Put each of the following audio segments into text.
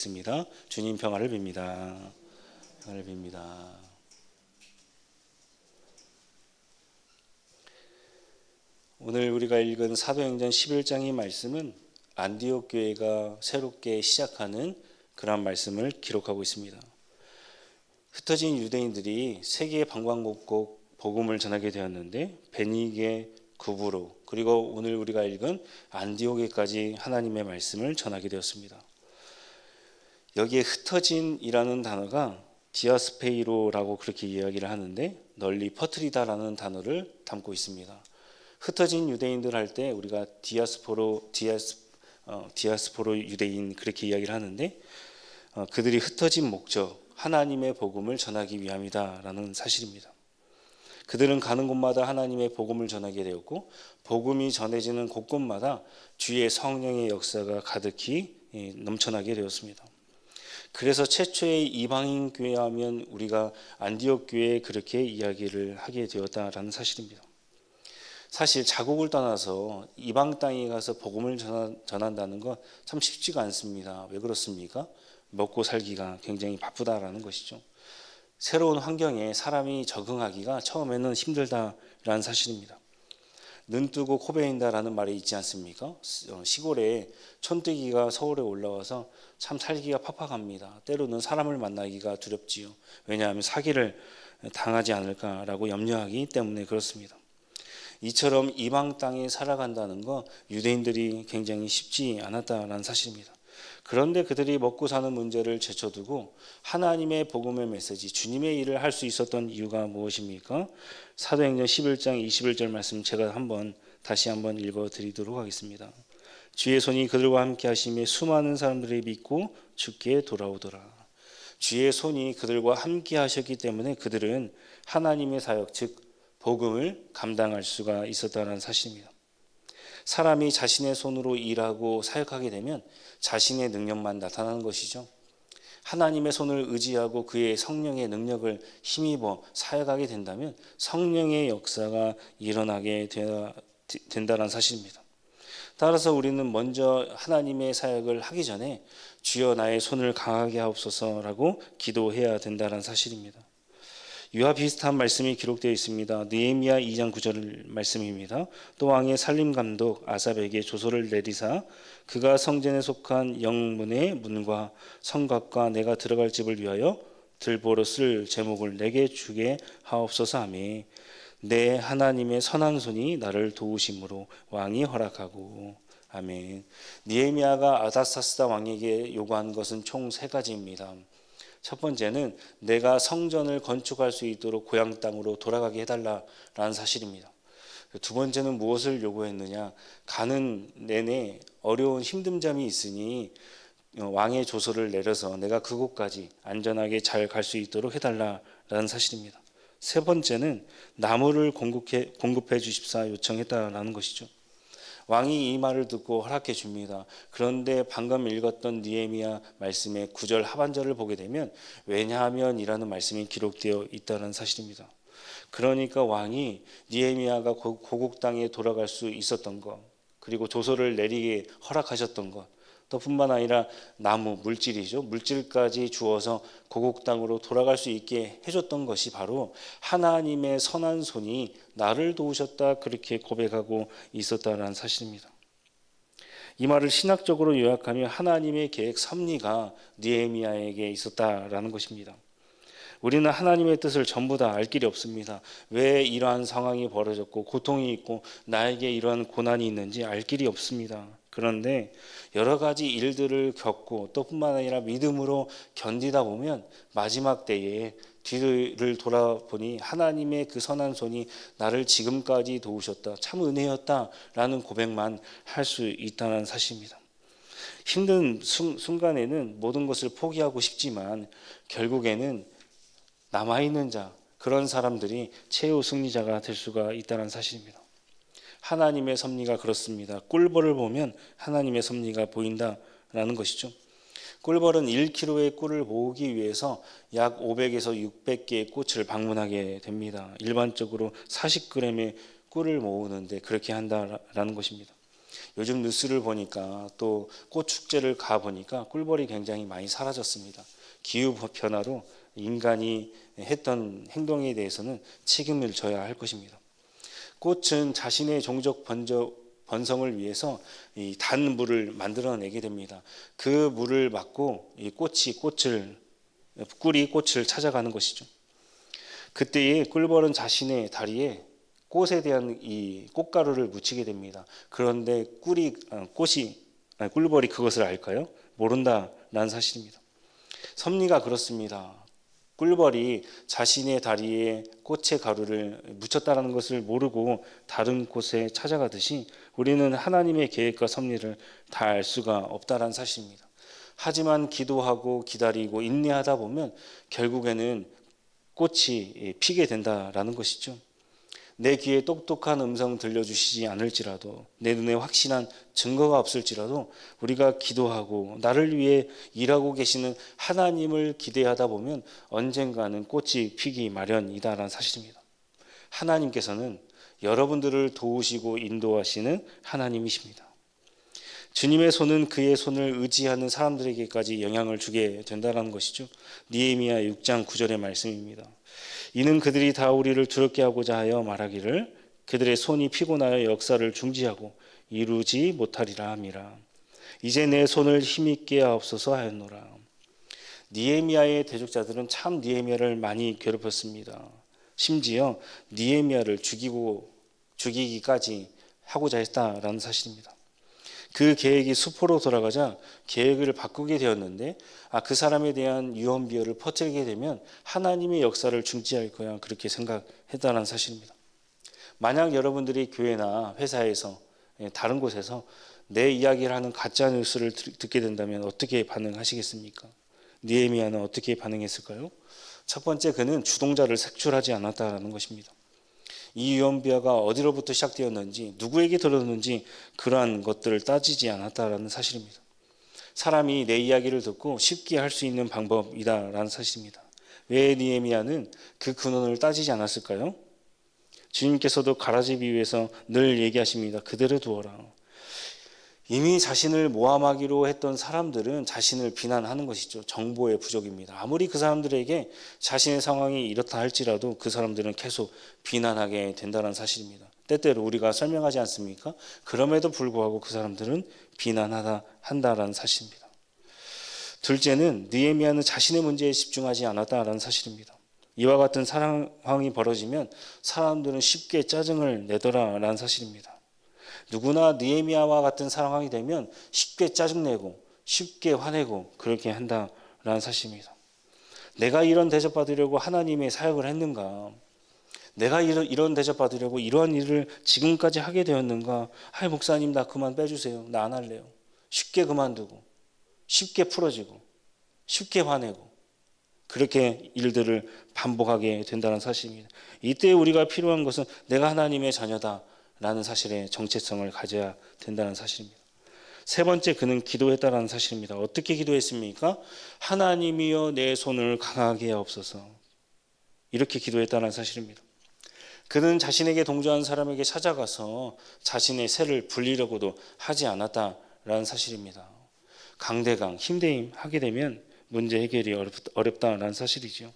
있습니다. 주님 평화를 빕니다. 평화를 빕니다. 오늘 우리가 읽은 사도행전 11장의 말씀은 안디옥 교회가 새롭게 시작하는 그런 말씀을 기록하고 있습니다. 흩어진 유대인들이 세계 방방곡곡 복음을 전하게 되었는데 베니게, 구브로, 그리고 오늘 우리가 읽은 안디옥에까지 하나님의 말씀을 전하게 되었습니다. 여기에 흩어진이라는 단어가 디아스페이로라고 그렇게 이야기를 하는데 널리 퍼뜨리다라는 단어를 담고 있습니다. 흩어진 유대인들 할 때 우리가 디아스포로 유대인 그렇게 이야기를 하는데 그들이 흩어진 목적 하나님의 복음을 전하기 위함이다라는 사실입니다. 그들은 가는 곳마다 하나님의 복음을 전하게 되었고 복음이 전해지는 곳곳마다 주의 성령의 역사가 가득히 넘쳐나게 되었습니다. 그래서 최초의 이방인 교회 하면 우리가 안디옥 교회에 그렇게 이야기를 하게 되었다라는 사실입니다. 사실 자국을 떠나서 이방 땅에 가서 복음을 전한다는 건 참 쉽지가 않습니다. 왜 그렇습니까? 먹고 살기가 굉장히 바쁘다라는 것이죠. 새로운 환경에 사람이 적응하기가 처음에는 힘들다라는 사실입니다. 눈 뜨고 코 베인다라는 말이 있지 않습니까? 시골에 촌뜨기가 서울에 올라와서 참 살기가 팍팍합니다. 때로는 사람을 만나기가 두렵지요. 왜냐하면 사기를 당하지 않을까라고 염려하기 때문에 그렇습니다. 이처럼 이방 땅에 살아간다는 거 유대인들이 굉장히 쉽지 않았다라는 사실입니다. 그런데 그들이 먹고 사는 문제를 제쳐두고 하나님의 복음의 메시지, 주님의 일을 할 수 있었던 이유가 무엇입니까? 사도행전 11장 21절 말씀 제가 다시 한번 읽어드리도록 하겠습니다. 주의 손이 그들과 함께 하심에 수많은 사람들이 믿고 주께 돌아오더라. 주의 손이 그들과 함께 하셨기 때문에 그들은 하나님의 사역, 즉 복음을 감당할 수가 있었다는 사실입니다. 사람이 자신의 손으로 일하고 사역하게 되면 자신의 능력만 나타나는 것이죠. 하나님의 손을 의지하고 그의 성령의 능력을 힘입어 사역하게 된다면 성령의 역사가 일어나게 된다는 사실입니다. 따라서 우리는 먼저 하나님의 사역을 하기 전에 주여 나의 손을 강하게 하옵소서라고 기도해야 된다는 사실입니다. 이와 비슷한 말씀이 기록되어 있습니다. 느헤미야 2장 9절 말씀입니다. 또 왕의 살림감독 아삽에게 조서를 내리사 그가 성전에 속한 영문의 문과 성곽과 내가 들어갈 집을 위하여 들보로 쓸 제목을 내게 주게 하옵소서 하매 내 하나님의 선한 손이 나를 도우심으로 왕이 허락하고 아멘. 느헤미야가 아닥사스다 왕에게 요구한 것은 총 3가지입니다. 첫 번째는 내가 성전을 건축할 수 있도록 고향 땅으로 돌아가게 해달라라는 사실입니다. 두 번째는 무엇을 요구했느냐? 가는 내내 어려운 힘든 점이 있으니 왕의 조서를 내려서 내가 그곳까지 안전하게 잘 갈 수 있도록 해달라라는 사실입니다. 세 번째는 나무를 공급해 주십사 요청했다라는 것이죠. 왕이 이 말을 듣고 허락해 줍니다. 그런데 방금 읽었던 느헤미야 말씀의 9절 하반절을 보게 되면 왜냐하면 이라는 말씀이 기록되어 있다는 사실입니다. 그러니까 왕이 느헤미야가 고국 땅에 돌아갈 수 있었던 것, 그리고 조서를 내리게 허락하셨던 것, 또 뿐만 아니라 나무, 물질이죠. 물질까지 주어서 고국 땅으로 돌아갈 수 있게 해줬던 것이 바로 하나님의 선한 손이 나를 도우셨다 그렇게 고백하고 있었다는 사실입니다. 이 말을 신학적으로 요약하면 하나님의 계획 섭리가 느헤미야에게 있었다라는 것입니다. 우리는 하나님의 뜻을 전부 다 알 길이 없습니다. 왜 이러한 상황이 벌어졌고 고통이 있고 나에게 이러한 고난이 있는지 알 길이 없습니다. 그런데 여러 가지 일들을 겪고 또 뿐만 아니라 믿음으로 견디다 보면 마지막 때에 뒤를 돌아보니 하나님의 그 선한 손이 나를 지금까지 도우셨다. 참 은혜였다라는 고백만 할 수 있다는 사실입니다. 힘든 순간에는 모든 것을 포기하고 싶지만 결국에는 남아있는 자, 그런 사람들이 최후 승리자가 될 수가 있다는 사실입니다. 하나님의 섭리가 그렇습니다. 꿀벌을 보면 하나님의 섭리가 보인다라는 것이죠. 꿀벌은 1kg의 꿀을 모으기 위해서 약 500에서 600개의 꽃을 방문하게 됩니다. 일반적으로 40g의 꿀을 모으는데 그렇게 한다라는 것입니다. 요즘 뉴스를 보니까 또 꽃 축제를 가 보니까 꿀벌이 굉장히 많이 사라졌습니다. 기후 변화로 인간이 했던 행동에 대해서는 책임을 져야 할 것입니다. 꽃은 자신의 종족 번성을 위해서 이 단 물을 만들어내게 됩니다. 그 물을 맞고 이 꿀이 꽃을 찾아가는 것이죠. 그때에 꿀벌은 자신의 다리에 꽃에 대한 이 꽃가루를 묻히게 됩니다. 그런데 꿀벌이 그것을 알까요? 모른다라는 사실입니다. 섭리가 그렇습니다. 꿀벌이 자신의 다리에 꽃의 가루를 묻혔다는 것을 모르고 다른 곳에 찾아가듯이 우리는 하나님의 계획과 섭리를 다 알 수가 없다는 사실입니다. 하지만 기도하고 기다리고 인내하다 보면 결국에는 꽃이 피게 된다라는 것이죠. 내 귀에 똑똑한 음성 들려주시지 않을지라도, 내 눈에 확신한 증거가 없을지라도 우리가 기도하고 나를 위해 일하고 계시는 하나님을 기대하다 보면 언젠가는 꽃이 피기 마련이다라는 사실입니다. 하나님께서는 여러분들을 도우시고 인도하시는 하나님이십니다. 주님의 손은 그의 손을 의지하는 사람들에게까지 영향을 주게 된다는 것이죠. 느헤미야 6장 9절의 말씀입니다. 이는 그들이 다 우리를 두렵게 하고자 하여 말하기를 그들의 손이 피곤하여 역사를 중지하고 이루지 못하리라 함이라. 이제 내 손을 힘있게 하옵소서 하였노라. 느헤미야의 대적자들은 참 느헤미야를 많이 괴롭혔습니다. 심지어 느헤미야를 죽이기까지 하고자 했다라는 사실입니다. 그 계획이 수포로 돌아가자 계획을 바꾸게 되었는데 그 사람에 대한 유언비어를 퍼뜨리게 되면 하나님의 역사를 중지할 거야 그렇게 생각했다는 사실입니다. 만약 여러분들이 교회나 회사에서 다른 곳에서 내 이야기를 하는 가짜 뉴스를 듣게 된다면 어떻게 반응하시겠습니까? 느헤미야는 어떻게 반응했을까요? 첫 번째, 그는 주동자를 색출하지 않았다는 것입니다. 이 유언비어가 어디로부터 시작되었는지 누구에게 들었는지 그러한 것들을 따지지 않았다라는 사실입니다. 사람이 내 이야기를 듣고 쉽게 할 수 있는 방법이다라는 사실입니다. 왜 느헤미야는 그 근원을 따지지 않았을까요? 주님께서도 가라지 비유에서 늘 얘기하십니다. 그대로 두어라. 이미 자신을 모함하기로 했던 사람들은 자신을 비난하는 것이죠. 정보의 부족입니다. 아무리 그 사람들에게 자신의 상황이 이렇다 할지라도 그 사람들은 계속 비난하게 된다는 사실입니다. 때때로 우리가 설명하지 않습니까? 그럼에도 불구하고 그 사람들은 한다라는 사실입니다. 둘째는 느헤미야는 자신의 문제에 집중하지 않았다라는 사실입니다. 이와 같은 상황이 벌어지면 사람들은 쉽게 짜증을 내더라라는 사실입니다. 누구나 느헤미야와 같은 상황이 되면 쉽게 짜증내고 쉽게 화내고 그렇게 한다라는 사실입니다. 내가 이런 대접받으려고 하나님의 사역을 했는가? 내가 이런 대접받으려고 이러한 일을 지금까지 하게 되었는가? 목사님 나 그만 빼주세요. 나 안 할래요. 쉽게 그만두고 쉽게 풀어지고 쉽게 화내고 그렇게 일들을 반복하게 된다는 사실입니다. 이때 우리가 필요한 것은 내가 하나님의 자녀다 라는 사실의 정체성을 가져야 된다는 사실입니다. 세 번째, 그는 기도했다라는 사실입니다. 어떻게 기도했습니까? 하나님이여 내 손을 강하게 하옵소서. 이렇게 기도했다는 사실입니다. 그는 자신에게 동조한 사람에게 찾아가서 자신의 새를 불리려고도 하지 않았다라는 사실입니다. 강대강, 힘대임 하게 되면 문제 해결이 어렵다라는 사실이죠.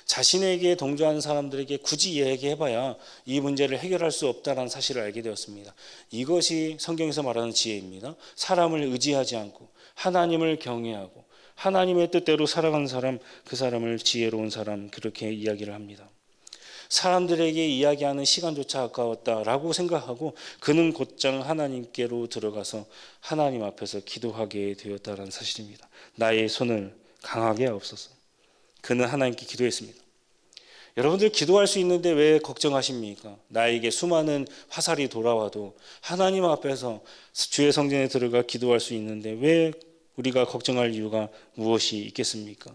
자신에게 동조한 사람들에게 굳이 얘기해봐야 이 문제를 해결할 수 없다는 사실을 알게 되었습니다. 이것이 성경에서 말하는 지혜입니다. 사람을 의지하지 않고 하나님을 경외하고 하나님의 뜻대로 살아가는 사람, 그 사람을 지혜로운 사람 그렇게 이야기를 합니다. 사람들에게 이야기하는 시간조차 아까웠다라고 생각하고 그는 곧장 하나님께로 들어가서 하나님 앞에서 기도하게 되었다는 사실입니다. 나의 손을 강하게 하옵소서. 그는 하나님께 기도했습니다. 여러분들 기도할 수 있는데 왜 걱정하십니까? 나에게 수많은 화살이 돌아와도 하나님 앞에서 주의 성전에 들어가 기도할 수 있는데 왜 우리가 걱정할 이유가 무엇이 있겠습니까?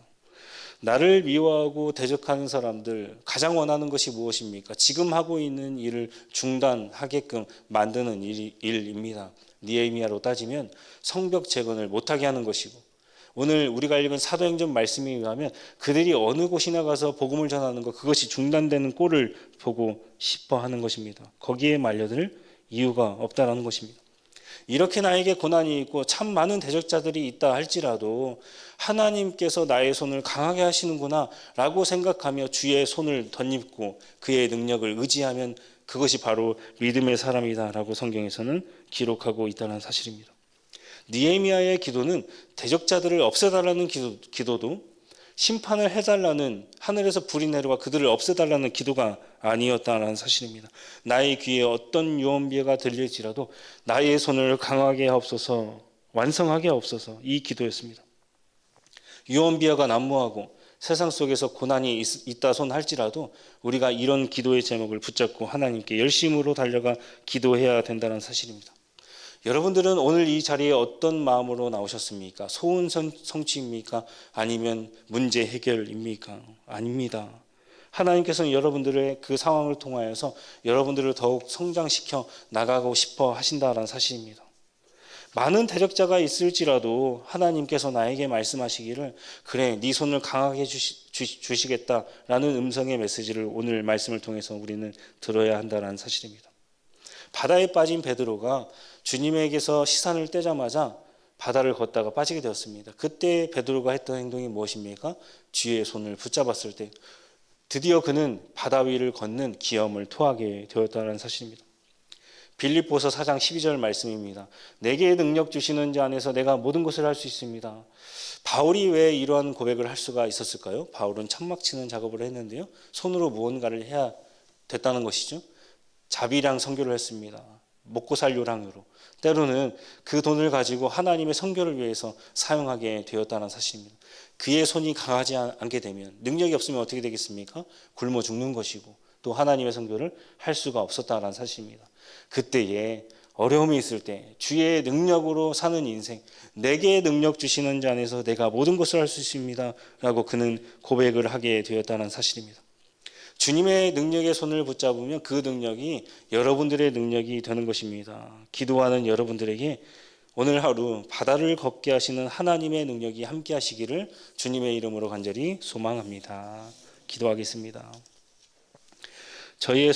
나를 미워하고 대적하는 사람들 가장 원하는 것이 무엇입니까? 지금 하고 있는 일을 중단하게끔 만드는 일입니다. 느헤미야로 따지면 성벽 재건을 못하게 하는 것이고 오늘 우리가 읽은 사도행전 말씀에 의하면 그들이 어느 곳이나 가서 복음을 전하는 것 그것이 중단되는 꼴을 보고 싶어 하는 것입니다. 거기에 말려들 이유가 없다라는 것입니다. 이렇게 나에게 고난이 있고 참 많은 대적자들이 있다 할지라도 하나님께서 나의 손을 강하게 하시는구나 라고 생각하며 주의 손을 덧입고 그의 능력을 의지하면 그것이 바로 믿음의 사람이다라고 성경에서는 기록하고 있다는 사실입니다. 느헤미야의 기도는 대적자들을 없애달라는 기도도 심판을 해달라는, 하늘에서 불이 내려와 그들을 없애달라는 기도가 아니었다는 사실입니다. 나의 귀에 어떤 유언비어가 들릴지라도 나의 손을 강하게 하옵소서, 완성하게 하옵소서, 이 기도였습니다. 유언비어가 난무하고 세상 속에서 고난이 있다 손 할지라도 우리가 이런 기도의 제목을 붙잡고 하나님께 열심으로 달려가 기도해야 된다는 사실입니다. 여러분들은 오늘 이 자리에 어떤 마음으로 나오셨습니까? 소원 성취입니까? 아니면 문제 해결입니까? 아닙니다. 하나님께서는 여러분들의 그 상황을 통하여서 여러분들을 더욱 성장시켜 나가고 싶어 하신다는 사실입니다. 많은 대적자가 있을지라도 하나님께서 나에게 말씀하시기를 그래 네 손을 강하게 주시겠다라는 음성의 메시지를 오늘 말씀을 통해서 우리는 들어야 한다는 사실입니다. 바다에 빠진 베드로가 주님에게서 시선을 떼자마자 바다를 걷다가 빠지게 되었습니다. 그때 베드로가 했던 행동이 무엇입니까? 주의 손을 붙잡았을 때 드디어 그는 바다 위를 걷는 기염을 토하게 되었다는 사실입니다. 빌립보서 4장 12절 말씀입니다. 내게 능력 주시는 자 안에서 내가 모든 것을 할 수 있습니다. 바울이 왜 이러한 고백을 할 수가 있었을까요? 바울은 천막 치는 작업을 했는데요. 손으로 무언가를 해야 됐다는 것이죠. 자비랑 선교를 했습니다. 먹고 살 요량으로. 때로는 그 돈을 가지고 하나님의 선교를 위해서 사용하게 되었다는 사실입니다. 그의 손이 강하지 않게 되면, 능력이 없으면 어떻게 되겠습니까? 굶어 죽는 것이고 또 하나님의 선교를 할 수가 없었다는 사실입니다. 그때에 어려움이 있을 때 주의 능력으로 사는 인생, 내게 능력 주시는 자 안에서 내가 모든 것을 할 수 있습니다 라고 그는 고백을 하게 되었다는 사실입니다. 주님의 능력의 손을 붙잡으면 그 능력이 여러분들의 능력이 되는 것입니다. 기도하는 여러분들에게 오늘 하루 바다를 걷게 하시는 하나님의 능력이 함께 하시기를 주님의 이름으로 간절히 소망합니다. 기도하겠습니다. 저희의